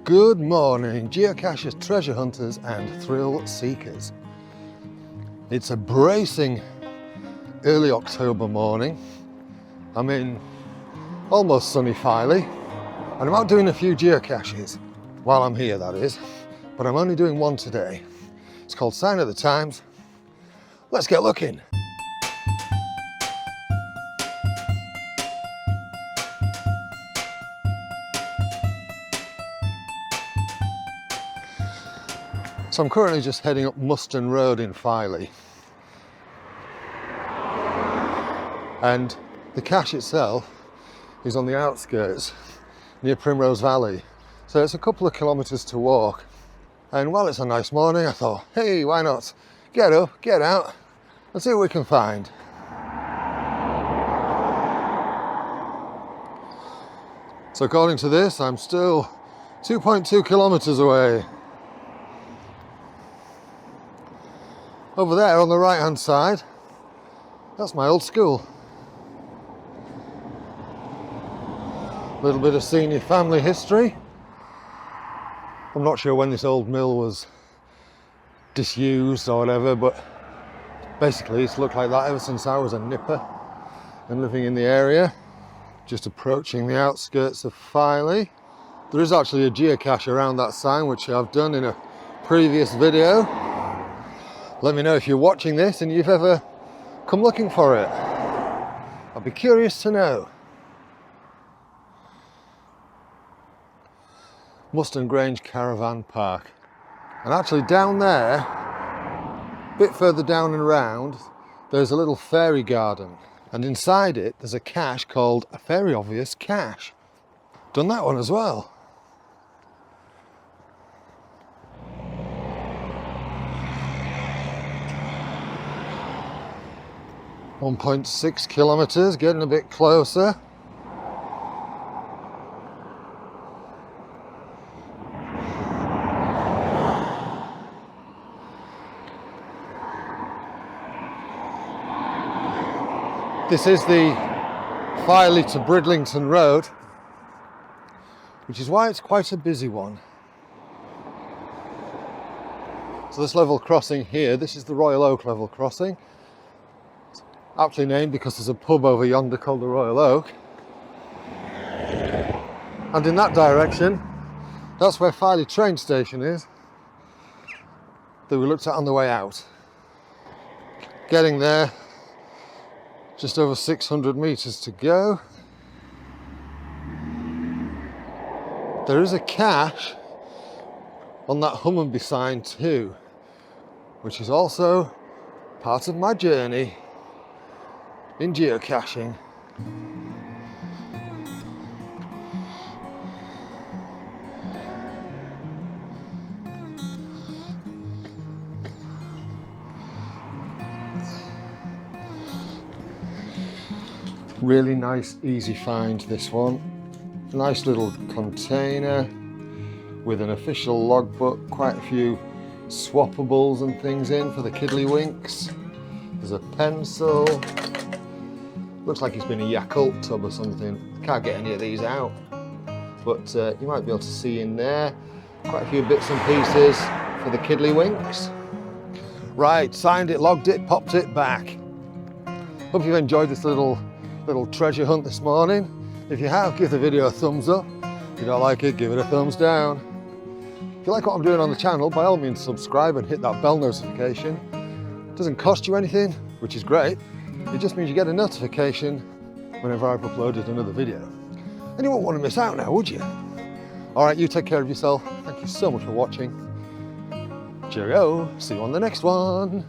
Good morning, geocachers, treasure hunters and thrill seekers. It's a bracing early October morning. I'm in almost sunny Filey and I'm out doing a few geocaches while I'm here, that is, but I'm only doing one today. It's called Sign of the Times. Let's get looking. So I'm currently just heading up Muston Road in Filey. And the cache itself is on the outskirts near Primrose Valley. So it's a couple of kilometres to walk. And while it's a nice morning, I thought, hey, why not get up, get out, and see what we can find. So according to this, I'm still 2.2 kilometres away. Over there on the right hand side, that's my old school. A little bit of senior family history. I'm not sure when this old mill was disused or whatever, but basically it's looked like that ever since I was a nipper and living in the area. Just approaching the outskirts of Filey. There is actually a geocache around that sign, which I've done in a previous video. Let me know if you're watching this and you've ever come looking for it. I'd be curious to know. Muston Grange Caravan Park. And actually down there, a bit further down and round, there's a little fairy garden. And inside it, there's a cache called a Very Obvious Cache. Done that one as well. 1.6 kilometres, getting a bit closer. This is the Filey to Bridlington Road, which is why it's quite a busy one. So this level crossing here, this is the Royal Oak level crossing. Aptly named because there's a pub over yonder called the Royal Oak. And in that direction, that's where Filey train station is, that we looked at on the way out. Getting there, just over 600 metres to go. There is a cache on that Hummonby sign too, which is also part of my journey in geocaching. Really nice, easy find, this one. Nice little container with an official logbook, quite a few swappables and things in for the kiddlywinks. There's a pencil. Looks like it's been a Yakult tub or something. Can't get any of these out, but you might be able to see in there quite a few bits and pieces for the kiddlywinks. Right, signed it, logged it, popped it back. Hope you've enjoyed this little treasure hunt this morning. If you have, give the video a thumbs up. If you don't like it, give it a thumbs down. If you like what I'm doing on the channel, by all means subscribe and hit that bell notification. It doesn't cost you anything, which is great. It just means you get a notification whenever I've uploaded another video. And you won't want to miss out now, would you? All right, you take care of yourself. Thank you so much for watching. Cheerio, see you on the next one.